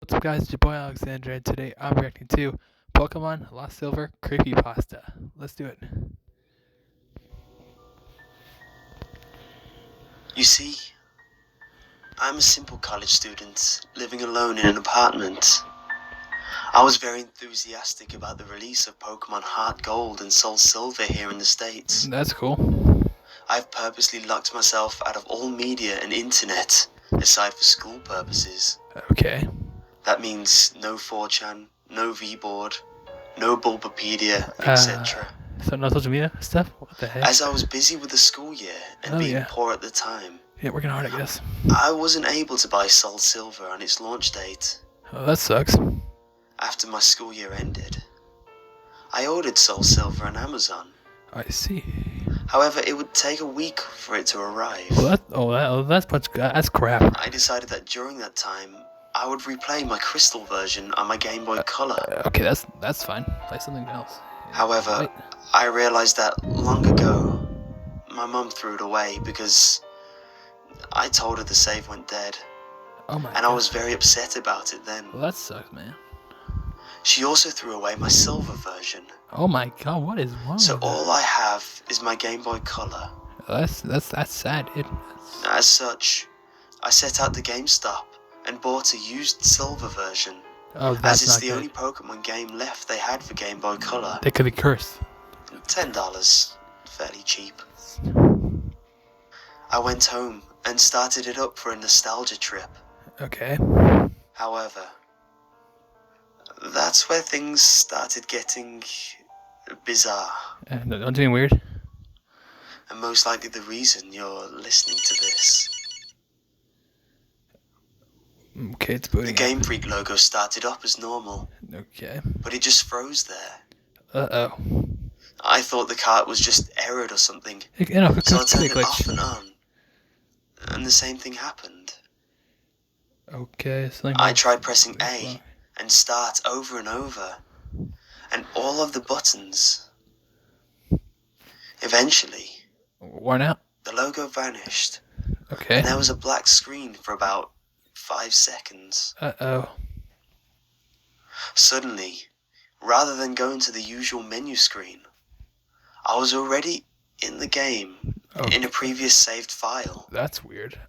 What's up, guys? It's your boy Alexander, and today I'm reacting to Pokemon Lost Silver Creepypasta. Let's do it. You see, I'm a simple college student living alone in an apartment. I was very enthusiastic about the release of Pokemon Heart Gold and Soul Silver here in the States. That's cool. I've purposely locked myself out of all media and internet, aside for school purposes. Okay. That means no 4chan, no VBoard, no Bulbapedia, etc. So no social media stuff? What the heck? As I was busy with the school year and being poor at the time, working hard, I guess. I wasn't able to buy Soul Silver on its launch date. Oh, that sucks. After my school year ended, I ordered Soul Silver on Amazon. I see. However, it would take a week for it to arrive. That's crap. I decided that during that time, I would replay my Crystal version on my Game Boy Color. Okay, that's fine. Play something else. However, I realized that long ago, my mum threw it away because I told her the save went dead. Oh my God. I was very upset about it then. Well, that sucks, man. She also threw away my silver version. Oh my God, what is wrong? So with all I have is my Game Boy Color. That's sad, dude. As such, I set out to GameStop and bought a used silver version. Oh, that's as it's not the good. only Pokemon game left they had for Game Boy Color. They could be cursed. $10, fairly cheap. I went home and started it up for a nostalgia trip. Okay. However, that's where things started getting bizarre. Don't do anything weird. And most likely the reason you're listening to this. Okay, it's booting. The Game Freak logo started up as normal. Okay. But it just froze there. Uh-oh. I thought the cart was just errored or something. So I turned it off and on. And the same thing happened. Okay. I tried pressing A and start over and over. And all of the buttons. Eventually, worn out. the logo vanished. Okay. And there was a black screen for about 5 seconds. Uh-oh. Suddenly, rather than going to the usual menu screen, I was already in the game in a previous saved file. That's weird.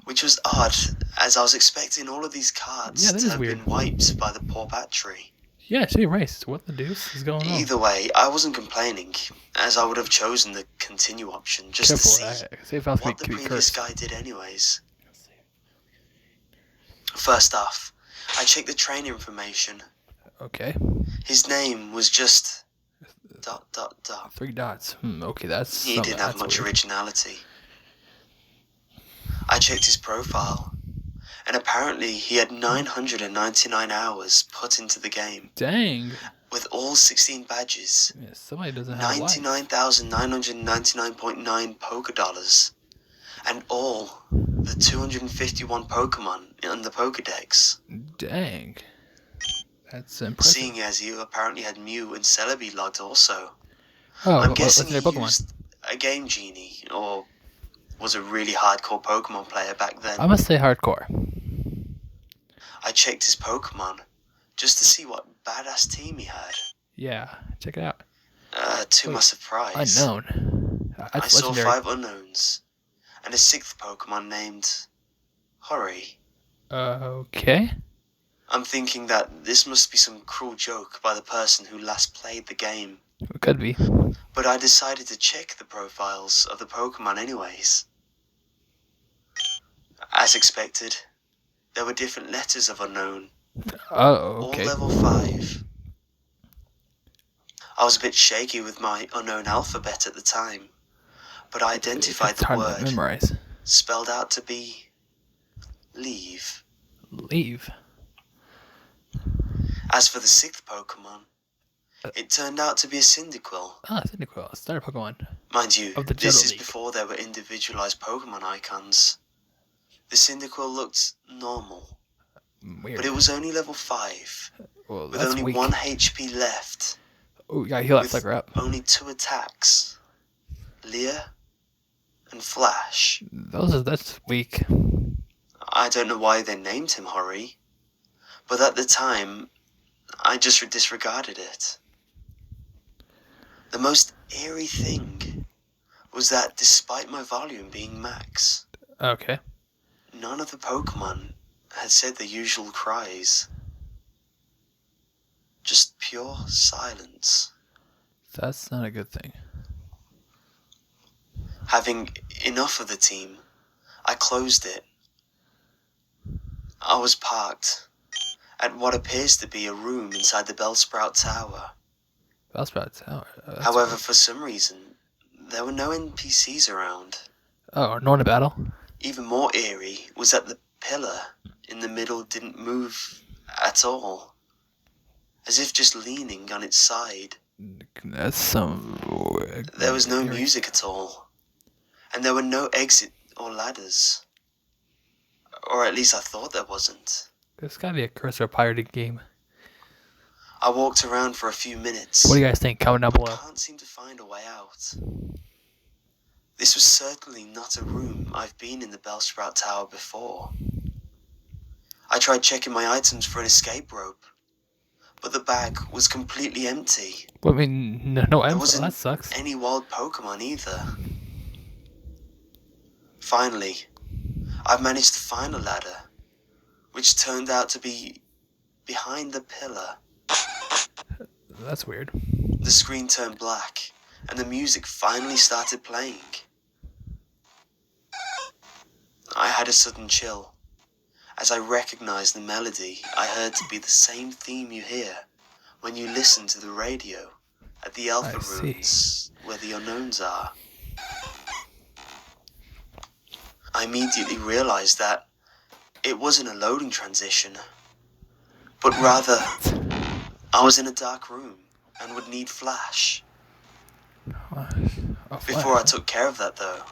Which was odd, as I was expecting all of these cards to have been wiped by the poor battery. Yeah, she erased. What the deuce is going on? Either way, I wasn't complaining, as I would have chosen the continue option just to see what the previous guy did anyways. First off, I checked the trainer information. Okay. His name was just ... 3 dots. Okay, that's... He didn't have much originality. I checked his profile, and apparently he had 999 hours put into the game. Dang. With all 16 badges. Yeah, somebody doesn't have 99,999.9 Pokedollars. And all the 251 Pokemon in the Pokedex. Dang. That's impressive. Seeing as he apparently had Mew and Celebi logged also. Oh, I'm guessing he used a Game Genie, or was a really hardcore Pokemon player back then. I must say hardcore. I checked his Pokemon just to see what badass team he had. Yeah, check it out. To my surprise, unknown. I saw 5 unknowns, and a 6th Pokemon named Hori. Okay. I'm thinking that this must be some cruel joke by the person who last played the game. It could be. But I decided to check the profiles of the Pokemon anyways. As expected, there were different letters of unknown. Oh, okay. All level 5. I was a bit shaky with my unknown alphabet at the time, but I identified the word spelled out to be leave. Leave. As for the 6th Pokemon, it turned out to be a Cyndaquil. Ah, Cyndaquil, a starter Pokemon. Mind you, this is before there were individualized Pokemon icons. The Cyndaquil looked normal. Weird. But it was only level 5, with only weak. 1 HP left. Oh, you gotta heal that sucker up. Only 2 attacks. Leer and Flash. That's weak. I don't know why they named him Hori, But at the time, I just disregarded it. The most eerie thing was that despite my volume being max, Okay. none of the Pokemon had said the usual cries. Just pure silence. That's not a good thing. Having enough of the team, I closed it. I was parked at what appears to be a room inside the Bellsprout Tower. Bellsprout Tower. However, Weird. for some reason, there were no NPCs around. Oh, no one in battle? Even more eerie was that the pillar in the middle didn't move at all, as if just leaning on its side. That's some. There was no eerie. music at all, and there were no exit or ladders. Or at least I thought there wasn't. There's gotta be a cursor pirated game. I walked around for a few minutes. What do you guys think? Comment down but below. can't seem to find a way out. This was certainly not a room I've been in the Bellsprout Tower before. I tried checking my items for an escape rope, but the bag was completely empty. Well, I mean, no There M. wasn't That sucks. any wild Pokemon either. Finally, I've managed to find a ladder, which turned out to be behind the pillar. That's weird. The screen turned black, and the music finally started playing. I had a sudden chill, as I recognized the melody I heard to be the same theme you hear when you listen to the radio at the Alpha I see. Ruins where the unknowns are. I immediately realized that it wasn't a loading transition, but rather I was in a dark room and would need flash. Before I took care of that though,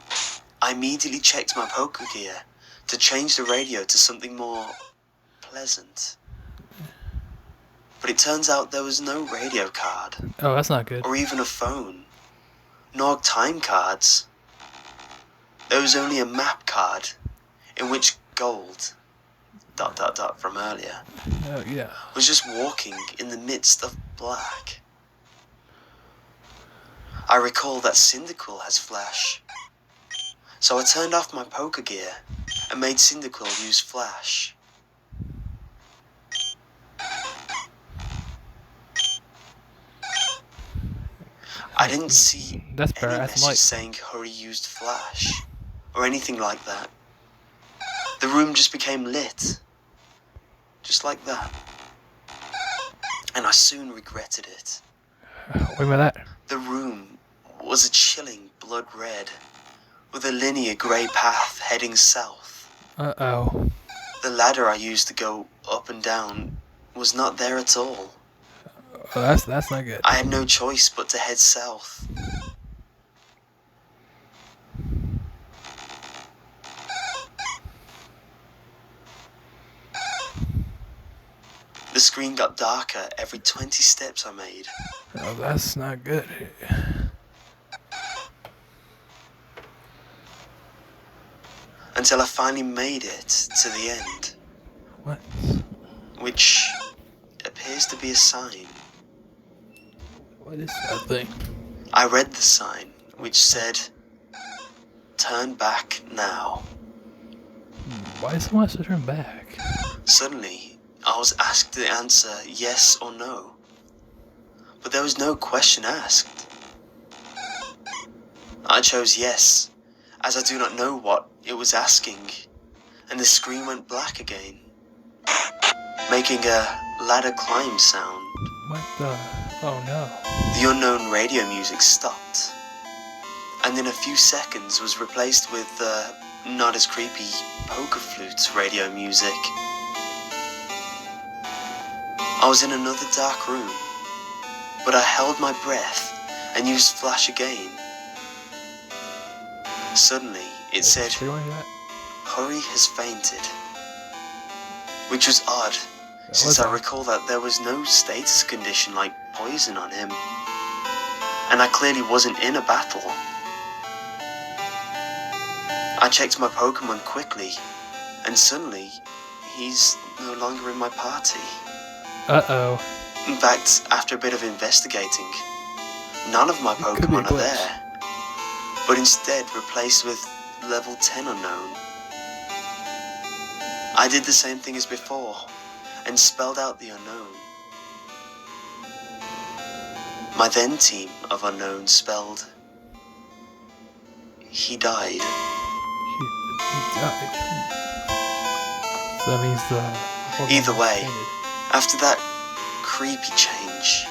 I immediately checked my poker gear to change the radio to something more pleasant. But it turns out there was no radio card, Oh, that's not good. or even a phone, nor time cards. There was only a map card, in which Gold, ... from earlier, Oh, yeah. was just walking in the midst of black. I recall that Cyndaquil has flash, so I turned off my poker gear and made Cyndaquil use flash. I didn't see That's any better. That's message light. saying Hurry used flash, or anything like that. The room just became lit, just like that. And I soon regretted it. What about that? The room was a chilling blood red, with a linear grey path heading south. Uh-oh. The ladder I used to go up and down was not there at all. Oh, that's not good. I had no choice but to head south. The screen got darker every 20 steps I made. Oh, that's not good. Until I finally made it to the end, What? which appears to be a sign. What is that thing? I read the sign, which said, "Turn back now." Why does someone have to turn back? Suddenly, I was asked to answer yes or no, but there was no question asked. I chose yes, as I do not know what it was asking, and the screen went black again, making a ladder climb sound. What the? Oh no. The unknown radio music stopped, and in a few seconds was replaced with not as creepy poker flute radio music. I was in another dark room, but I held my breath and used flash again. Suddenly, it said, Sure you want to do that? "Hurry has fainted," which was odd, since I recall that there was no status condition like poison on him, and I clearly wasn't in a battle. I checked my Pokemon quickly, and suddenly, he's no longer in my party. Uh-oh. In fact, after a bit of investigating, none of my It could be a Pokemon are glitch. there, but instead replaced with level 10 unknown. I did the same thing as before, and spelled out the unknown. My then team of unknown spelled, he died. He died. So that means the Pokemon Either was way, fainted. after that creepy change,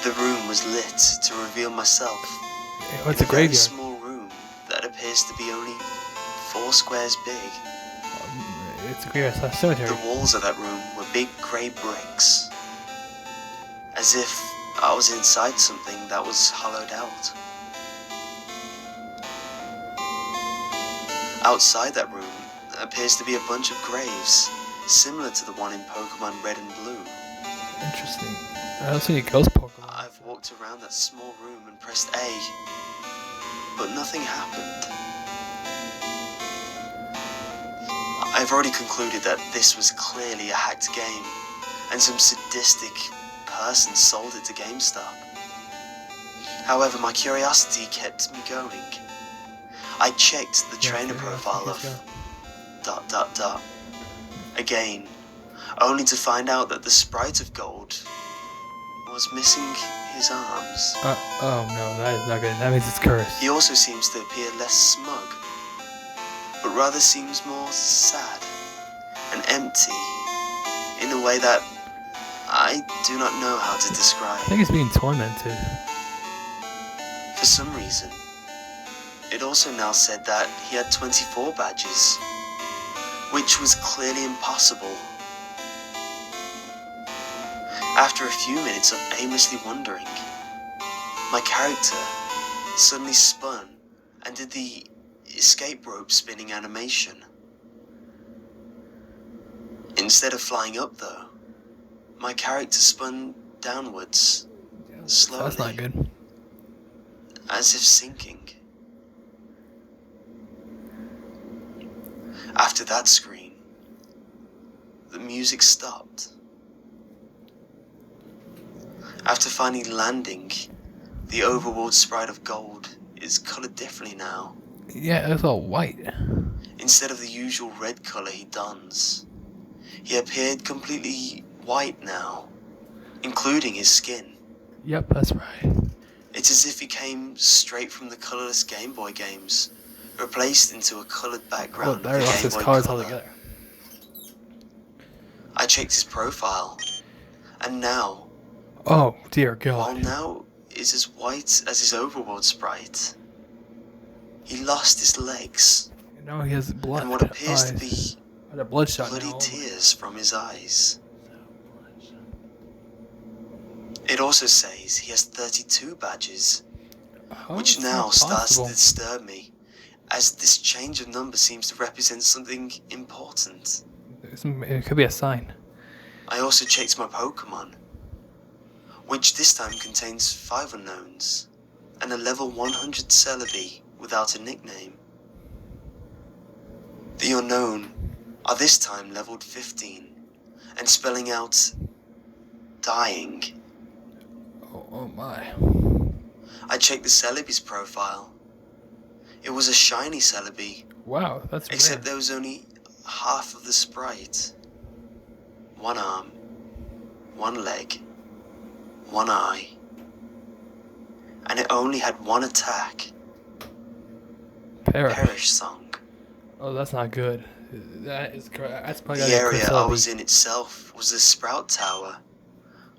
the room was lit to reveal myself Oh, it's in a a very graveyard. small room that appears to be only 4 squares big. It's a graveyard slash cemetery. The walls of that room were big grey bricks, as if I was inside something that was hollowed out. Outside that room appears to be a bunch of graves, similar to the one in Pokemon Red and Blue. Interesting. I don't see any ghost Pokemon. I've walked around that small room and pressed A, but nothing happened. I've already concluded that this was clearly a hacked game, and some sadistic person sold it to GameStop. However, my curiosity kept me going. I checked the trainer profile of ... again, only to find out that the sprite of Gold was missing his arms. Oh no, that is not good. That means it's cursed. He also seems to appear less smug, but rather seems more sad and empty in a way that I do not know how to I describe. think he's being tormented. For some reason, it also now said that he had 24 badges, which was clearly impossible. After a few minutes of aimlessly wondering, my character suddenly spun and did the escape rope spinning animation. Instead of flying up though, my character spun downwards, slowly, That's not good. as if sinking. After that scream, the music stopped. After finally landing, the overworld sprite of Gold is coloured differently now. Yeah, it's all white. Instead of the usual red colour he dons, he appeared completely white now, including his skin. Yep, that's right. It's as if he came straight from the colourless Game Boy games, replaced into a coloured Well, background there of lost Game his Boy colors Color. altogether. I checked his profile, and now, Oh dear while God. now is as white as his overworld sprite, he lost his legs, Now he has blood and what appears to eyes. be A bloodshot bloody now. tears from his eyes. It also says he has 32 badges, How which is now that starts to possible? disturb me, as this change of number seems to represent something important. It could be a sign. I also checked my Pokemon, which this time contains 5 unknowns, and a level 100 Celebi without a nickname. The unknown are this time leveled 15, and spelling out dying. Oh my. I checked the Celebi's profile. It was a shiny Celebi, Wow, that's except rare. there was only half of the sprite. 1 arm, 1 leg, 1 eye, and it only had 1 attack. Perish Song. Oh, that's not good. That is correct. That's probably The gotta be a area I Celebi. was in itself was the Sprout Tower,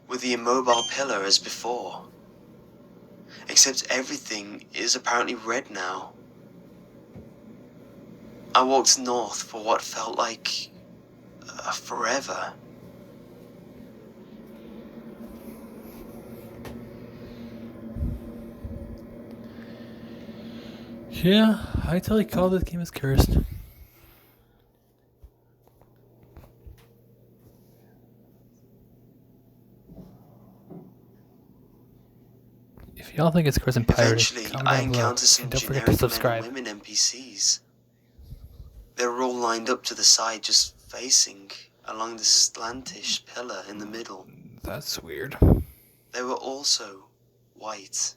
with the immobile pillar as before. Except everything is apparently red now. I walked north for what felt like forever. Yeah, I totally call this game as cursed. If y'all think it's cursed and pirated, Eventually, comment I down below. encountered some And don't forget generic to men subscribe. and women NPCs. They were all lined up to the side, just facing along the slantish pillar in the middle. That's weird. They were also white.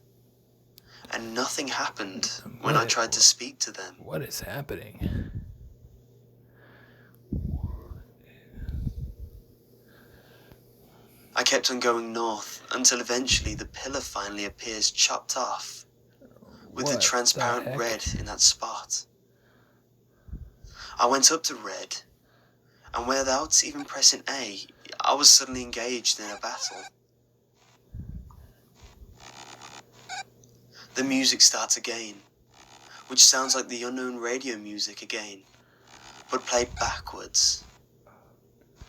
And nothing happened when I tried to speak to them. What is happening? I kept on going north until eventually the pillar finally appears chopped off with the transparent red in that spot. I went up to red, and without even pressing A, I was suddenly engaged in a battle. The music starts again, which sounds like the unknown radio music again, but played backwards.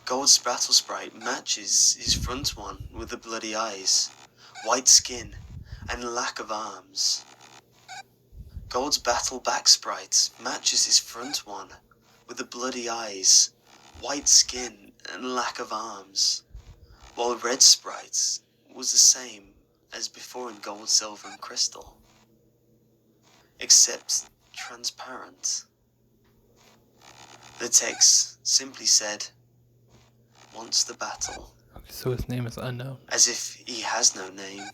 Gold's battle sprite matches his front one with the bloody eyes, white skin, and lack of arms. Gold's battle back sprite matches his front one with the bloody eyes, white skin, and lack of arms, while Red sprite was the same as before in Gold, Silver, and Crystal, except transparent. The text simply said, "Wants the battle." Okay, so his name is unknown. As if he has no name.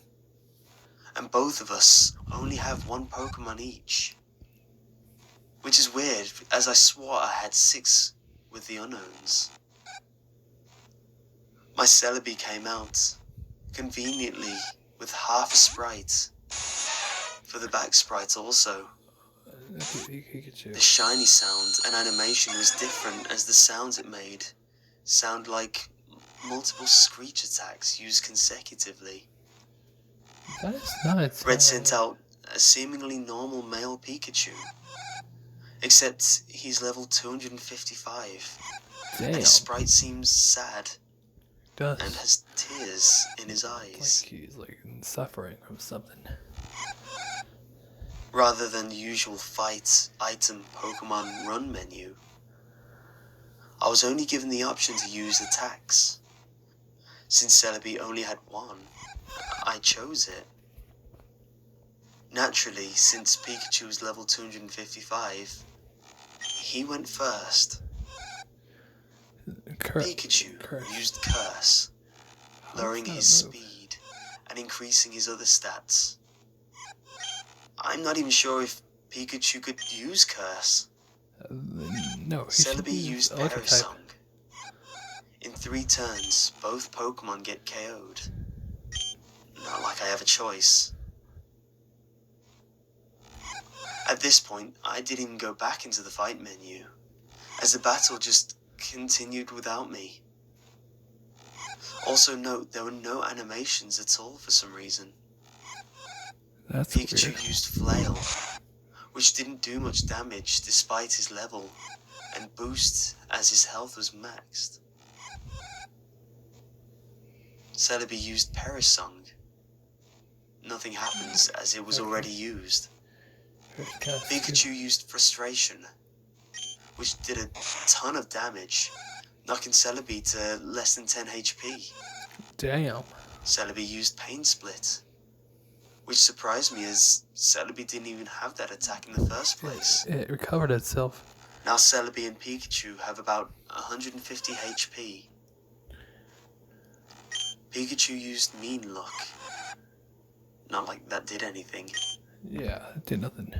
And both of us only have one Pokemon each. Which is weird, as I swore I had 6 with the unknowns. My Celebi came out, conveniently, with half a sprite. For the back sprite also. The shiny sound and animation was different, as the sounds it made sound like multiple screech attacks used consecutively. That is nuts. Red sent out a seemingly normal male Pikachu, except he's level 255, Damn. and his sprite seems sad Does. and has tears in his eyes. Like he's like suffering from something. Rather than the usual fight, item, Pokemon run menu, I was only given the option to use attacks. Since Celebi only had one, I chose it. Naturally, since Pikachu was level 255, he went first. Pikachu used Curse, lowering his speed and increasing his other stats. I'm not even sure if Pikachu could use Curse. No, Celebi used Parasong. In 3 turns, both Pokemon get KO'd. Not like I have a choice. At this point, I didn't even go back into the fight menu, as the battle just continued without me. Also note, there were no animations at all for some reason. That's Pikachu weird. used Flail, which didn't do much damage despite his level, and boost as his health was maxed. Celebi used Parasong. Nothing happens as it was already used. Pikachu used Frustration, which did a ton of damage, knocking Celebi to less than 10 HP. Damn. Celebi used Pain Split, which surprised me as Celebi didn't even have that attack in the first place. It recovered itself. Now Celebi and Pikachu have about 150 HP. Pikachu used Mean Look. Not like that did anything. Yeah, it did nothing.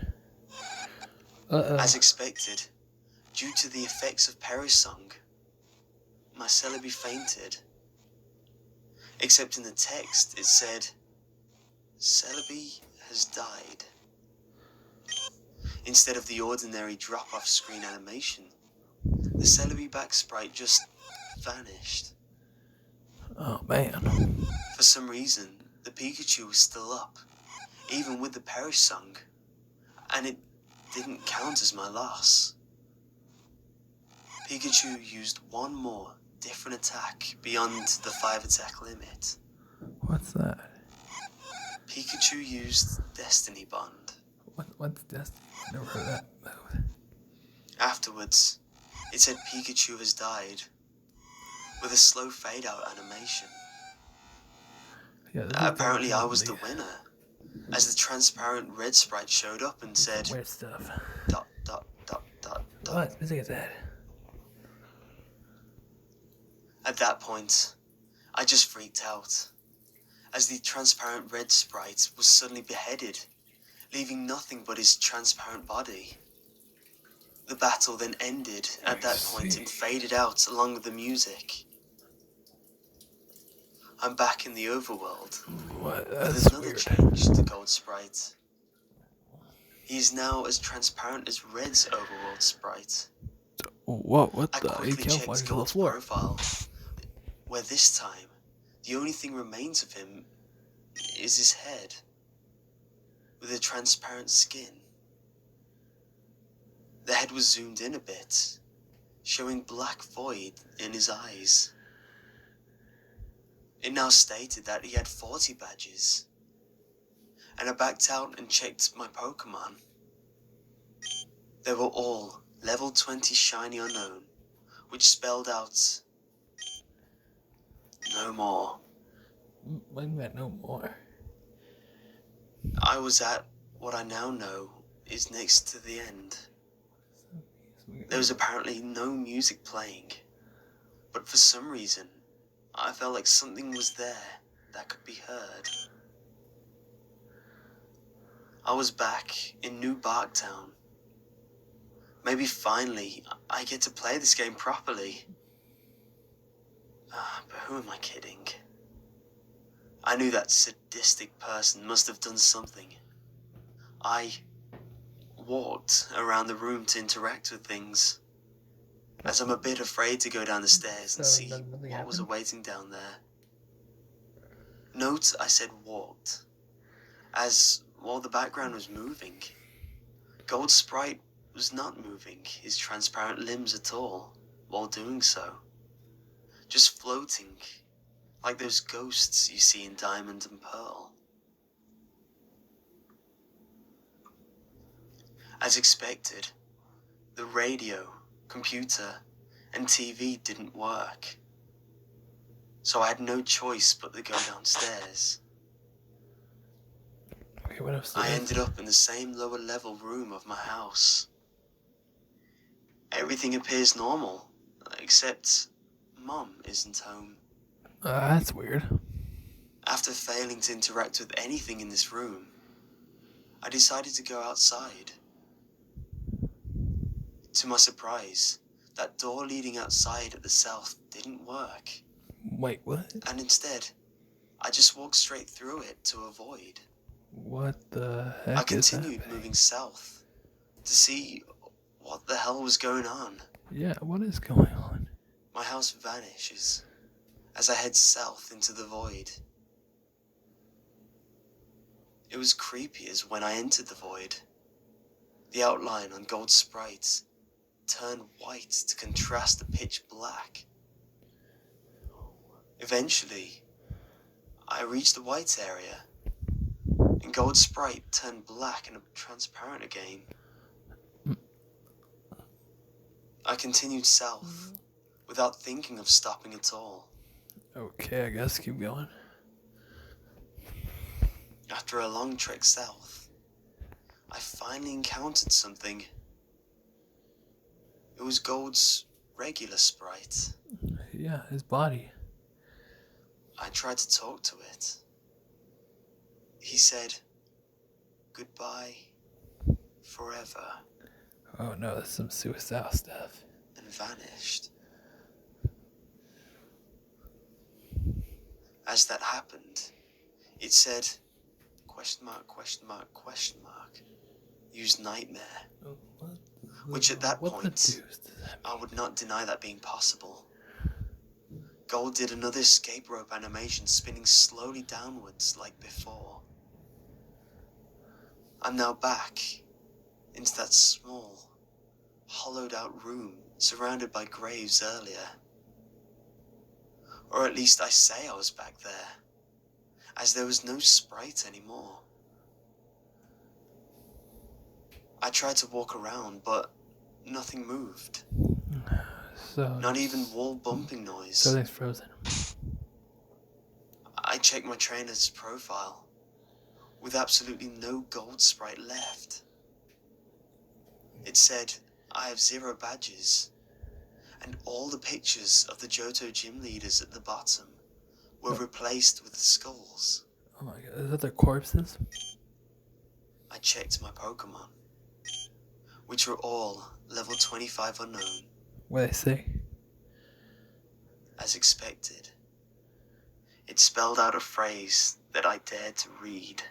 As expected, due to the effects of Parasong, my Celebi fainted. Except in the text it said, "Celebi has died." Instead of the ordinary drop-off screen animation, the Celebi back sprite just vanished. Oh man. For some reason, the Pikachu was still up, even with the Parasong, and it didn't count as my loss. Pikachu used one more different attack beyond the 5 attack limit. What's that? Pikachu used Destiny Bond. What's Destiny? Never heard of that move. Afterwards, it said Pikachu has died, with a slow fade out animation. Yeah, Apparently I was the winner, as the transparent red sprite showed up and said, Weird stuff. dot dot dot dot dot. What music is that? At that point, I just freaked out, as the transparent red sprite was suddenly beheaded, leaving nothing but his transparent body. The battle then ended at that point and faded out along with the music. I'm back in the overworld, What? with That's another weird. change to Gold Sprite. He is now as transparent as Red's overworld sprite. What I the? He quickly checked camouflages to the Gold's floor. profile, where this time, the only thing remains of him is his head, with a transparent skin. The head was zoomed in a bit, showing black void in his eyes. It now stated that he had 40 badges, and I backed out and checked my Pokemon. They were all level 20 shiny unknown, which spelled out no more. What do you mean no more? I was at what I now know is next to the end. There was apparently no music playing, but for some reason, I felt like something was there that could be heard. I was back in New Barktown. Maybe finally I get to play this game properly. But who am I kidding? I knew that sadistic person must have done something. I walked around the room to interact with things, as I'm a bit afraid to go down the stairs and see what was awaiting down there. Note I said walked, as while the background was moving, Gold Sprite was not moving his transparent limbs at all while doing so, just floating like those ghosts you see in Diamond and Pearl. As expected, the radio, computer, and TV didn't work, so I had no choice but to go downstairs. Okay, what upstairs? I ended up in the same lower level room of my house. Everything appears normal, except Mum isn't home. That's weird. After failing to interact with anything in this room, I decided to go outside. To my surprise, that door leading outside at the south didn't work, Wait, what? and instead, I just walked straight through it to avoid. What the heck I is continued happening? moving south to see what the hell was going on. Yeah, what is going on? My house vanishes as I head south into the void. It was creepy as when I entered the void. The outline on Gold Sprites turned white to contrast the pitch black. Eventually, I reached the white area, and Gold Sprite turned black and transparent again. I continued south, without thinking of stopping at all. Okay, I guess keep going. After a long trek south, I finally encountered something. It was Gold's regular sprite. Yeah, his body. I tried to talk to it. He said, "Goodbye, forever," Oh no, that's some suicidal stuff. and vanished. As that happened, it said, question mark, question mark, question mark, use nightmare, which at that point, I would not deny that being possible. Gold did another escape rope animation, spinning slowly downwards like before. I'm now back into that small, hollowed out room surrounded by graves earlier. Or at least I say I was back there, as there was no sprite anymore. I tried to walk around, but nothing moved. So Not even wall bumping noise. So they's frozen. I checked my trainer's profile, with absolutely no Gold Sprite left. It said, I have 0 badges, and all the pictures of the Johto gym leaders at the bottom were replaced with skulls. Oh my god, is that their corpses? I checked my Pokemon, which were all level 25 unknown. What they say? As expected, it spelled out a phrase that I dared to read.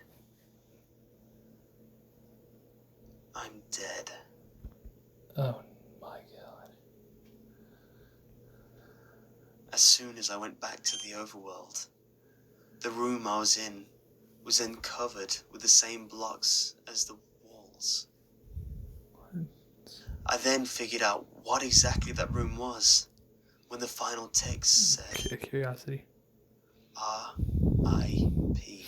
I'm dead. Oh my god. As soon as I went back to the overworld, the room I was in was then covered with the same blocks as the walls. I then figured out what exactly that room was when the final text said Curiosity. R.I.P. ...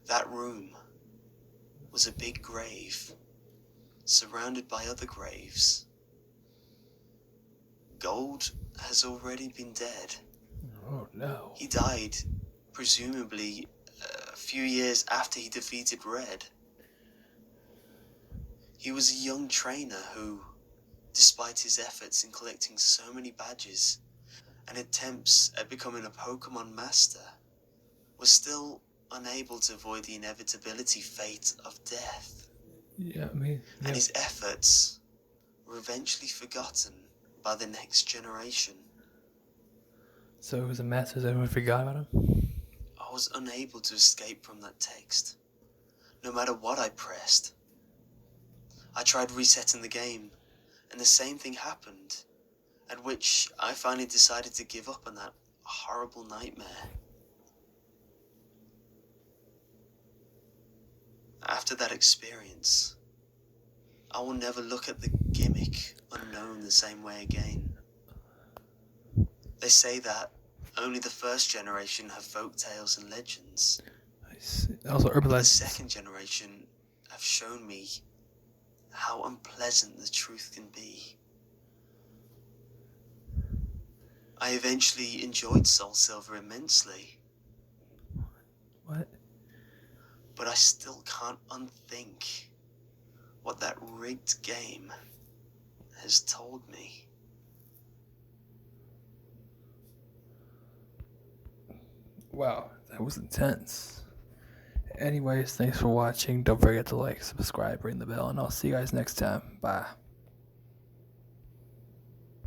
That room was a big grave, surrounded by other graves. Gold has already been dead. Oh no. He died, presumably, a few years after he defeated Red. He was a young trainer who, despite his efforts in collecting so many badges and attempts at becoming a Pokemon master, was still unable to avoid the inevitability fate of death. Yeah, I mean, yeah. And his efforts were eventually forgotten by the next generation. So it was a mess, so everyone forgot about him? I was unable to escape from that text, no matter what I pressed. I tried resetting the game, and the same thing happened, at which I finally decided to give up on that horrible nightmare. After that experience, I will never look at the gimmick unknown the same way again. They say that only the first generation have folk tales and legends. I see. Also, urban The legends. second generation have shown me how unpleasant the truth can be. I eventually enjoyed Soul Silver immensely. What? But I still can't unthink what that rigged game has told me. Wow, that was intense. Anyways, thanks for watching. Don't forget to like, subscribe, ring the bell, and I'll see you guys next time. Bye.